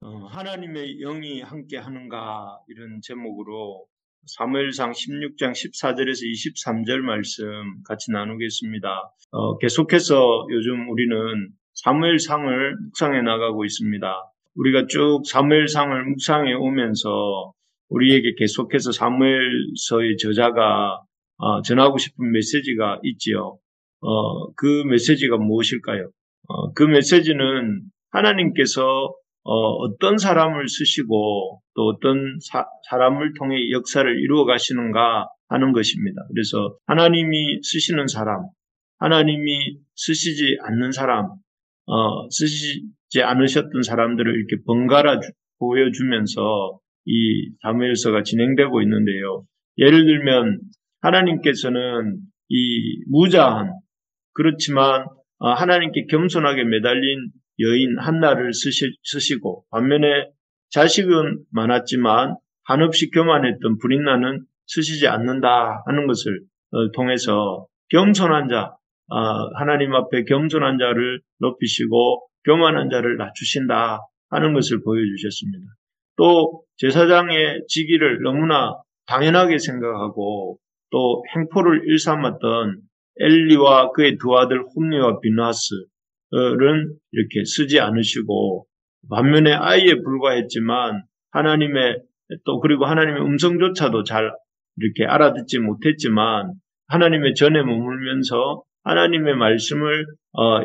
하나님의 영이 함께 하는가 이런 제목으로 사무엘상 16장 14절에서 23절 말씀 같이 나누겠습니다. 계속해서 요즘 우리는 사무엘상을 묵상해 나가고 있습니다. 우리가 쭉 사무엘상을 묵상해 오면서 우리에게 계속해서 사무엘서의 저자가 전하고 싶은 메시지가 있지요. 그 메시지가 무엇일까요? 그 메시지는 하나님께서 어떤 사람을 쓰시고 또 어떤 사람을 통해 역사를 이루어 가시는가 하는 것입니다. 그래서 하나님이 쓰시는 사람, 하나님이 쓰시지 않는 사람, 쓰시지 않으셨던 사람들을 이렇게 번갈아 보여주면서 이 사무엘서가 진행되고 있는데요. 예를 들면 하나님께서는 이 무자한 그렇지만 하나님께 겸손하게 매달린 여인 한나를 쓰시고 반면에 자식은 많았지만 한없이 교만했던 브린나는 쓰시지 않는다 하는 것을 통해서 겸손한 자, 하나님 앞에 겸손한 자를 높이시고 교만한 자를 낮추신다 하는 것을 보여주셨습니다. 또 제사장의 직위를 너무나 당연하게 생각하고 또 행포를 일삼았던 엘리와 그의 두 아들 홈리와 비나스는 이렇게 쓰지 않으시고 반면에 아이에 불과했지만 하나님의 또 그리고 하나님의 음성조차도 잘 이렇게 알아듣지 못했지만 하나님의 전에 머물면서 하나님의 말씀을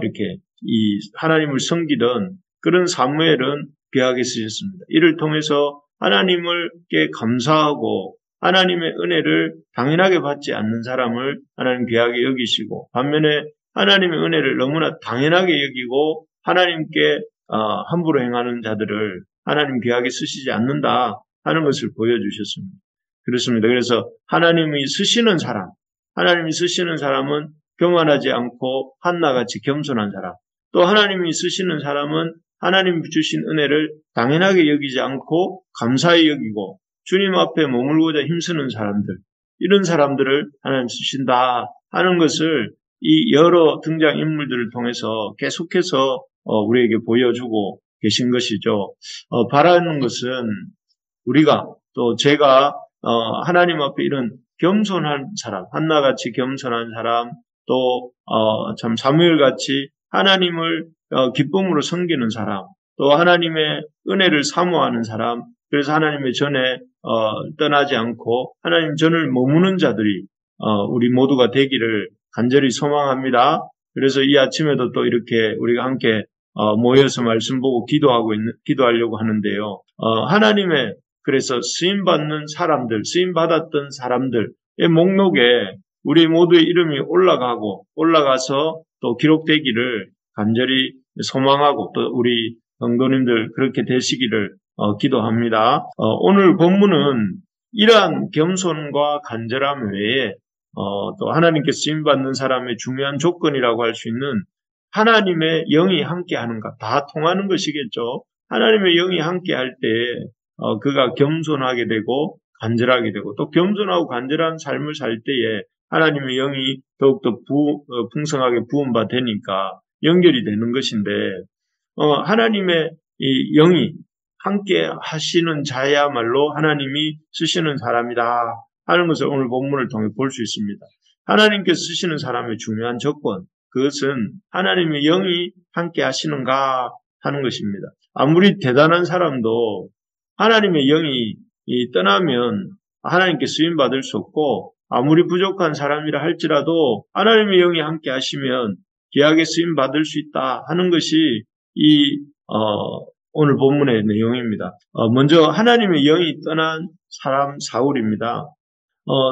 이렇게 이 하나님을 섬기던 그런 사무엘은 귀하게 쓰셨습니다. 이를 통해서 하나님께 감사하고 하나님의 은혜를 당연하게 받지 않는 사람을 하나님 귀하게 여기시고 반면에 하나님의 은혜를 너무나 당연하게 여기고 하나님께 함부로 행하는 자들을 하나님 귀하게 쓰시지 않는다 하는 것을 보여주셨습니다. 그렇습니다. 그래서 하나님이 쓰시는 사람은 교만하지 않고 한나같이 겸손한 사람, 또 하나님이 쓰시는 사람은 하나님 주신 은혜를 당연하게 여기지 않고 감사히 여기고 주님 앞에 머물고자 힘쓰는 사람들, 이런 사람들을 하나님 쓰신다 하는 것을 이 여러 등장인물들을 통해서 계속해서 우리에게 보여주고 계신 것이죠. 바라는 것은 우리가 또 제가 하나님 앞에 이런 겸손한 사람, 한나같이 겸손한 사람, 또 참 사무엘같이 하나님을 기쁨으로 섬기는 사람, 또 하나님의 은혜를 사모하는 사람, 그래서 하나님의 전에 떠나지 않고 하나님 전을 머무는 자들이 우리 모두가 되기를 간절히 소망합니다. 그래서 이 아침에도 또 이렇게 우리가 함께 모여서 말씀 보고 기도하려고 하는데요. 하나님의 그래서 쓰임받았던 사람들의 목록에 우리 모두의 이름이 올라가서 또 기록되기를 간절히 소망하고 또 우리 성도님들 그렇게 되시기를 기도합니다. 오늘 본문은 이러한 겸손과 간절함 외에 또 하나님께 쓰임받는 사람의 중요한 조건이라고 할 수 있는 하나님의 영이 함께하는가, 다 통하는 것이겠죠. 하나님의 영이 함께할 때 그가 겸손하게 되고 간절하게 되고 또 겸손하고 간절한 삶을 살 때에 하나님의 영이 더욱더 풍성하게 부음바 되니까 연결이 되는 것인데 하나님의 이 영이 함께 하시는 자야말로 하나님이 쓰시는 사람이다 하는 것을 오늘 본문을 통해 볼 수 있습니다. 하나님께서 쓰시는 사람의 중요한 조건, 그것은 하나님의 영이 함께 하시는가 하는 것입니다. 아무리 대단한 사람도 하나님의 영이 떠나면 하나님께 쓰임받을 수 없고 아무리 부족한 사람이라 할지라도 하나님의 영이 함께 하시면 귀하게 쓰임받을 수 있다 하는 것이 이 오늘 본문의 내용입니다. 먼저 하나님의 영이 떠난 사람 사울입니다.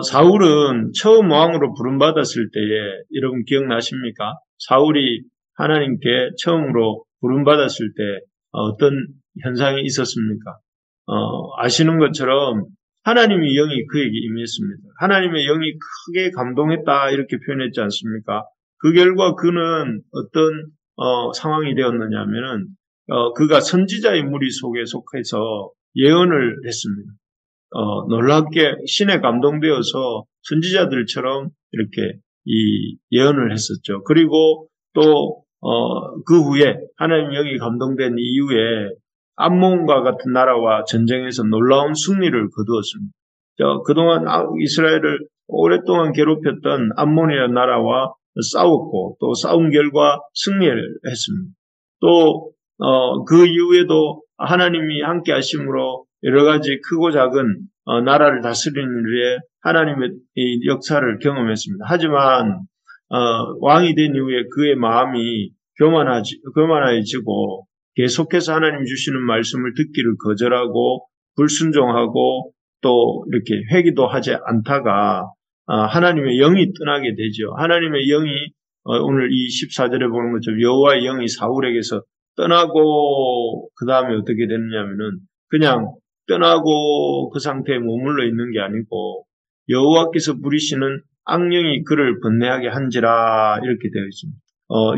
사울은 처음 왕으로 부름받았을 때에 여러분 기억나십니까? 사울이 하나님께 처음으로 부름받았을 때 어떤 현상이 있었습니까? 아시는 것처럼 하나님의 영이 그에게 임했습니다. 하나님의 영이 크게 감동했다 이렇게 표현했지 않습니까? 그 결과 그는 어떤 상황이 되었느냐 하면은 그가 선지자의 무리 속에 속해서 예언을 했습니다. 놀랍게 신에 감동되어서 선지자들처럼 이렇게 이 예언을 했었죠. 그리고 또 그 후에 하나님 영이 감동된 이후에 암몬과 같은 나라와 전쟁에서 놀라운 승리를 거두었습니다. 그동안 이스라엘을 오랫동안 괴롭혔던 암몬이라는 나라와 싸웠고 또 싸운 결과 승리를 했습니다. 또 그 이후에도 하나님이 함께 하심으로 여러 가지 크고 작은 나라를 다스리는 일에 하나님의 역사를 경험했습니다. 하지만 왕이 된 이후에 그의 마음이 교만해지고 계속해서 하나님 주시는 말씀을 듣기를 거절하고 불순종하고 또 이렇게 회개도 하지 않다가 하나님의 영이 떠나게 되죠. 하나님의 영이 오늘 이 14절에 보는 것처럼 여호와의 영이 사울에게서 떠나고 그 다음에 어떻게 되느냐면은 그냥 떠나고 그 상태에 머물러 있는 게 아니고 여호와께서 부리시는 악령이 그를 번뇌하게 한지라 이렇게 되어 있습니다.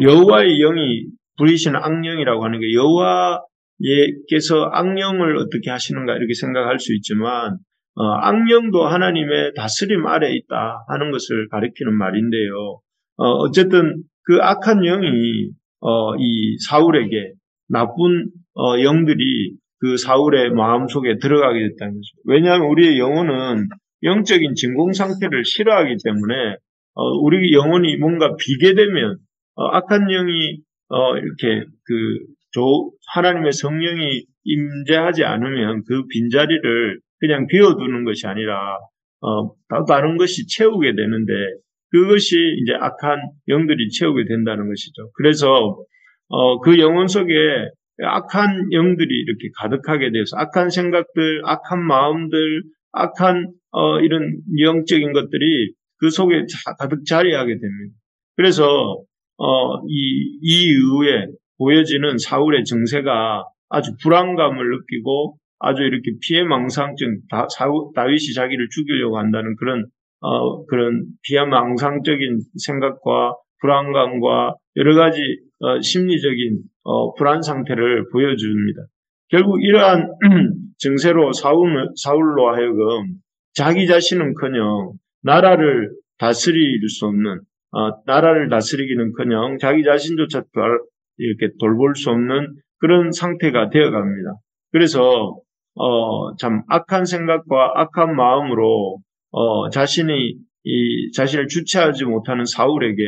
여호와의 영이 부리시는 악령이라고 하는 게 여호와께서 악령을 어떻게 하시는가 이렇게 생각할 수 있지만 악령도 하나님의 다스림 아래에 있다 하는 것을 가리키는 말인데요. 어쨌든 그 악한 영이 이 사울에게 나쁜 영들이 그 사울의 마음속에 들어가게 됐다는 거죠. 왜냐하면 우리의 영혼은 영적인 진공 상태를 싫어하기 때문에 우리 영혼이 뭔가 비게 되면 악한 영이 이렇게 하나님의 성령이 임재하지 않으면 그 빈자리를 그냥 비워두는 것이 아니라 다른 것이 채우게 되는데 그것이 이제 악한 영들이 채우게 된다는 것이죠. 그래서 그 영혼 속에 악한 영들이 이렇게 가득하게 돼서 악한 생각들, 악한 마음들, 악한 이런 영적인 것들이 그 속에 가득 자리하게 됩니다. 그래서 이 이후에 보여지는 사울의 증세가 아주 불안감을 느끼고 아주 이렇게 피해망상증, 다윗이 자기를 죽이려고 한다는 그런 피해망상적인 생각과 불안감과 여러 가지 심리적인 불안 상태를 보여줍니다. 결국 이러한 증세로 사울로 하여금 자기 자신은커녕 나라를 다스릴 수 없는 나라를 다스리기는커녕 자기 자신조차 이렇게 돌볼 수 없는 그런 상태가 되어갑니다. 그래서 참 악한 생각과 악한 마음으로 자신을 주체하지 못하는 사울에게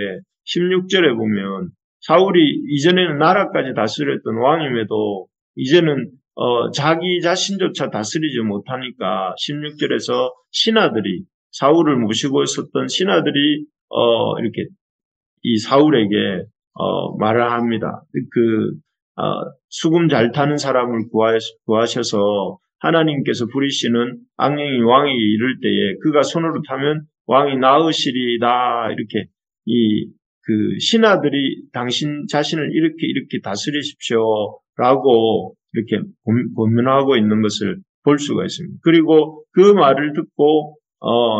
16절에 보면 사울이 이전에는 나라까지 다스렸던 왕임에도 이제는 자기 자신조차 다스리지 못하니까 16절에서 신하들이 사울을 모시고 있었던 신하들이 이렇게 이 사울에게 말을 합니다. 수금 잘 타는 사람을 구하셔서 하나님께서 부리시는 악령이 왕에게 이를 때에 그가 손으로 타면 왕이 나으시리다. 이렇게 신하들이 당신 자신을 이렇게 다스리십시오라고 이렇게 권면하고 있는 것을 볼 수가 있습니다. 그리고 그 말을 듣고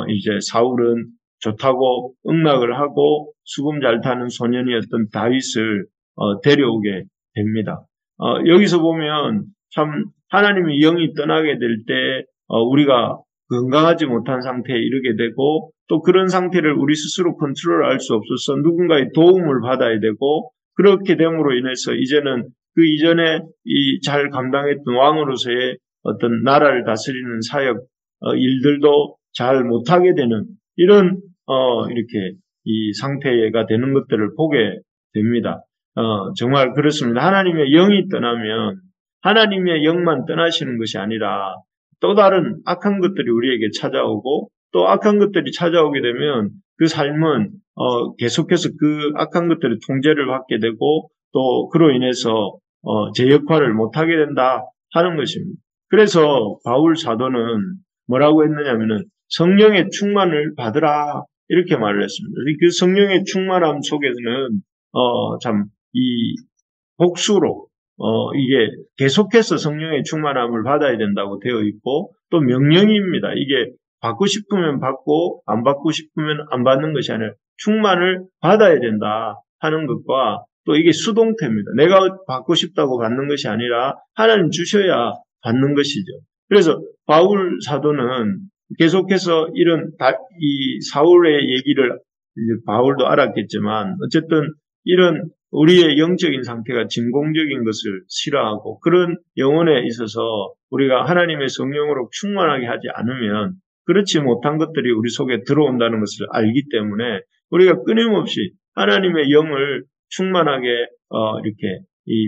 이제 사울은 좋다고 응낙을 하고 수금 잘 타는 소년이었던 다윗을 데려오게 됩니다. 여기서 보면 참 하나님의 영이 떠나게 될 때 우리가 건강하지 못한 상태에 이르게 되고 또 그런 상태를 우리 스스로 컨트롤할 수 없어서 누군가의 도움을 받아야 되고 그렇게 됨으로 인해서 이제는 그 이전에 잘 감당했던 왕으로서의 어떤 나라를 다스리는 사역 일들도 잘 못하게 되는 이런 이렇게 이 상태가 되는 것들을 보게 됩니다. 정말 그렇습니다. 하나님의 영이 떠나면 하나님의 영만 떠나시는 것이 아니라 또 다른 악한 것들이 우리에게 찾아오고 또 악한 것들이 찾아오게 되면 그 삶은 계속해서 그 악한 것들의 통제를 받게 되고 또 그로 인해서 제 역할을 못하게 된다 하는 것입니다. 그래서 바울 사도는 뭐라고 했느냐면은 성령의 충만을 받으라 이렇게 말을 했습니다. 그 성령의 충만함 속에는 참 이 복수로 이게 계속해서 성령의 충만함을 받아야 된다고 되어 있고 또 명령입니다. 이게 받고 싶으면 받고 안 받고 싶으면 안 받는 것이 아니라 충만을 받아야 된다 하는 것과 또 이게 수동태입니다. 내가 받고 싶다고 받는 것이 아니라 하나님 주셔야 받는 것이죠. 그래서 바울 사도는 계속해서 이 사울의 얘기를 이제 바울도 알았겠지만 어쨌든 이런 우리의 영적인 상태가 진공적인 것을 싫어하고 그런 영혼에 있어서 우리가 하나님의 성령으로 충만하게 하지 않으면 그렇지 못한 것들이 우리 속에 들어온다는 것을 알기 때문에 우리가 끊임없이 하나님의 영을 충만하게 이렇게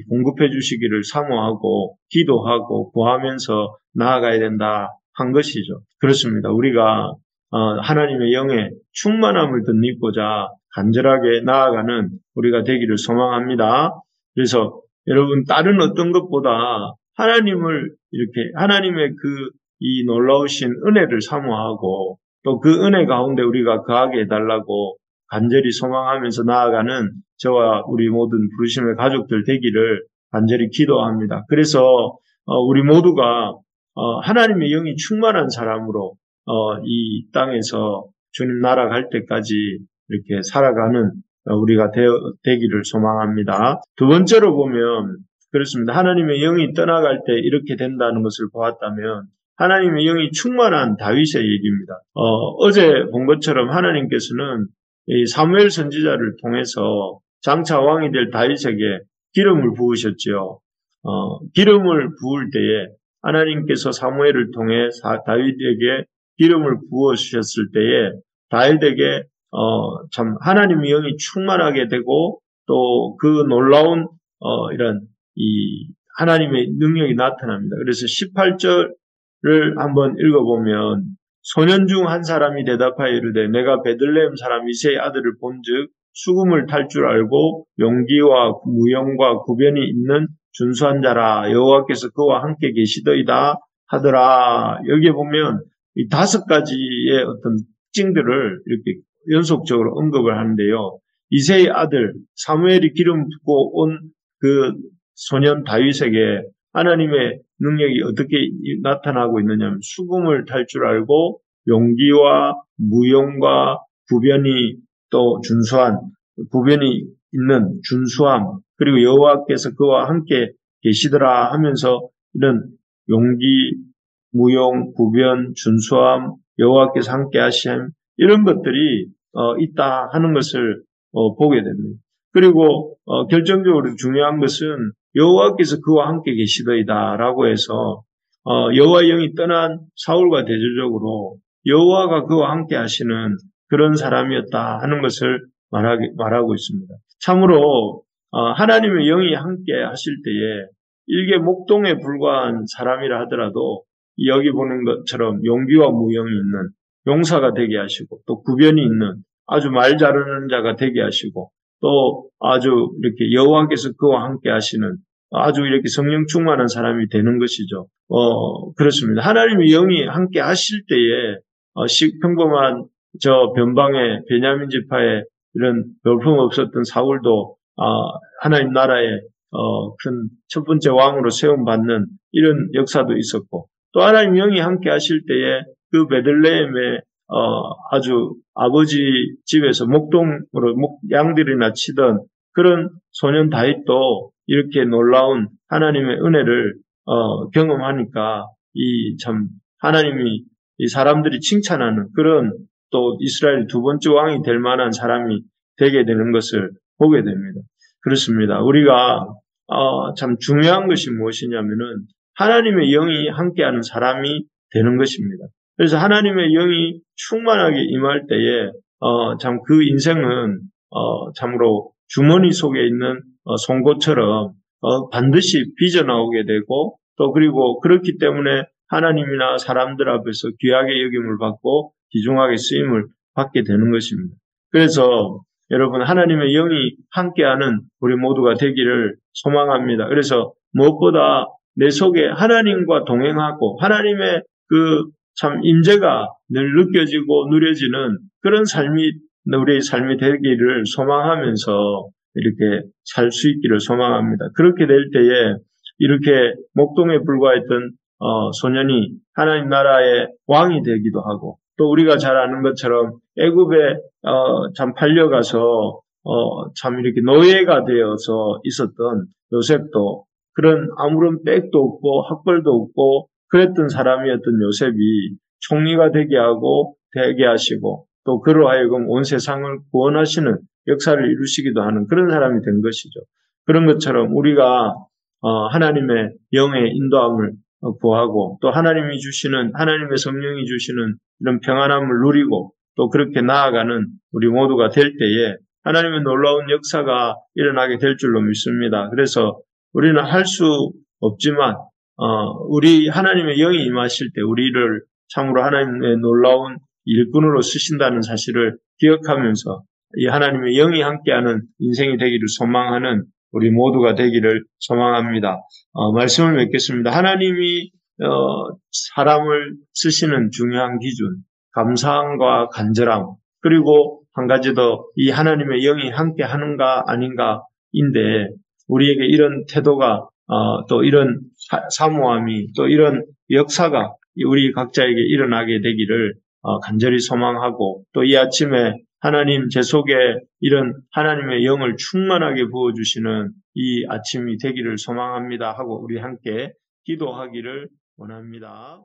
공급해 주시기를 사모하고 기도하고 구하면서 나아가야 된다 한 것이죠. 그렇습니다. 우리가 하나님의 영에 충만함을 덧입고자 간절하게 나아가는 우리가 되기를 소망합니다. 그래서 여러분 다른 어떤 것보다 하나님을 이렇게 하나님의 이 놀라우신 은혜를 사모하고 또 그 은혜 가운데 우리가 거하게 해달라고 간절히 소망하면서 나아가는 저와 우리 모든 부르심의 가족들 되기를 간절히 기도합니다. 그래서 우리 모두가 하나님의 영이 충만한 사람으로 이 땅에서 주님 나라 갈 때까지 이렇게 살아가는 우리가 되기를 소망합니다. 두 번째로 보면 그렇습니다. 하나님의 영이 떠나갈 때 이렇게 된다는 것을 보았다면 하나님의 영이 충만한 다윗의 얘기입니다. 어제 본 것처럼 하나님께서는 이 사무엘 선지자를 통해서 장차 왕이 될 다윗에게 기름을 부으셨지요. 기름을 부을 때에 하나님께서 사무엘을 통해 다윗에게 기름을 부어 주셨을 때에 다윗에게 참 하나님의 영이 충만하게 되고 또 그 놀라운 이런 이 하나님의 능력이 나타납니다. 그래서 18절을 한번 읽어보면 소년 중 한 사람이 대답하여 이르되 내가 베들레헴 사람 이새의 아들을 본즉 수금을 탈 줄 알고 용기와 무용과 구변이 있는 준수한 자라 여호와께서 그와 함께 계시더이다 하더라. 여기에 보면 이 5가지의 어떤 특징들을 이렇게 연속적으로 언급을 하는데요. 이새의 아들 사무엘이 기름 붓고 온 그 소년 다윗에게 하나님의 능력이 어떻게 나타나고 있느냐면 수금을 탈 줄 알고 용기와 무용과 구변이 또 준수한 구변이 있는 준수함 그리고 여호와께서 그와 함께 계시더라 하면서 이런 용기, 무용, 구변, 준수함, 여호와께서 함께 하심 이런 것들이 있다 하는 것을 보게 됩니다. 그리고 결정적으로 중요한 것은 여호와께서 그와 함께 계시더이다라고 해서 여호와의 영이 떠난 사울과 대조적으로 여호와가 그와 함께 하시는 그런 사람이었다 하는 것을 말하고 있습니다. 참으로 하나님의 영이 함께 하실 때에 일개 목동에 불과한 사람이라 하더라도 여기 보는 것처럼 용기와 무용이 있는 용사가 되게 하시고 또 구변이 있는 아주 말 잘하는 자가 되게 하시고 또 아주 이렇게 여호와께서 그와 함께 하시는 아주 이렇게 성령 충만한 사람이 되는 것이죠. 그렇습니다. 하나님의 영이 함께 하실 때에 평범한 저 변방의 베냐민 지파에 이런 볼품 없었던 사울도 하나님 나라의 큰 첫 번째 왕으로 세움받는 이런 역사도 있었고 또 하나님 영이 함께 하실 때에 그 베들레헴에 아주 아버지 집에서 목동으로 양들이나 치던 그런 소년 다윗도 이렇게 놀라운 하나님의 은혜를 경험하니까 이 참 하나님이 이 사람들이 칭찬하는 그런 또 이스라엘 두 번째 왕이 될 만한 사람이 되게 되는 것을 보게 됩니다. 그렇습니다. 우리가 참 중요한 것이 무엇이냐면은 하나님의 영이 함께하는 사람이 되는 것입니다. 그래서 하나님의 영이 충만하게 임할 때에 참 그 인생은 참으로 주머니 속에 있는 송곳처럼 반드시 빚어나오게 되고 또 그리고 그렇기 때문에 하나님이나 사람들 앞에서 귀하게 여김을 받고 귀중하게 쓰임을 받게 되는 것입니다. 그래서 여러분 하나님의 영이 함께하는 우리 모두가 되기를 소망합니다. 그래서 무엇보다 내 속에 하나님과 동행하고 하나님의 그 참 임재가 늘 느껴지고 누려지는 그런 삶이 우리의 삶이 되기를 소망하면서 이렇게 살 수 있기를 소망합니다. 그렇게 될 때에 이렇게 목동에 불과했던 소년이 하나님 나라의 왕이 되기도 하고 또 우리가 잘 아는 것처럼 애굽에 참 팔려가서 참 이렇게 노예가 되어서 있었던 요셉도 그런 아무런 백도 없고 학벌도 없고 그랬던 사람이었던 요셉이 총리가 되게 하고 되게 하시고 또 그로 하여금 온 세상을 구원하시는 역사를 이루시기도 하는 그런 사람이 된 것이죠. 그런 것처럼 우리가 하나님의 영의 인도함을 구하고 또 하나님의 성령이 주시는 이런 평안함을 누리고 또 그렇게 나아가는 우리 모두가 될 때에 하나님의 놀라운 역사가 일어나게 될 줄로 믿습니다. 그래서 우리는 할 수 없지만 우리 하나님의 영이 임하실 때 우리를 참으로 하나님의 놀라운 일꾼으로 쓰신다는 사실을 기억하면서 이 하나님의 영이 함께하는 인생이 되기를 소망하는 우리 모두가 되기를 소망합니다. 말씀을 맺겠습니다. 하나님이 사람을 쓰시는 중요한 기준, 감사함과 간절함, 그리고 한 가지 더 이 하나님의 영이 함께 하는가 아닌가인데 우리에게 이런 태도가 또 이런 사모함이 또 이런 역사가 우리 각자에게 일어나게 되기를 간절히 소망하고 또 이 아침에 하나님 제 속에 이런 하나님의 영을 충만하게 부어주시는 이 아침이 되기를 소망합니다 하고 우리 함께 기도하기를 원합니다.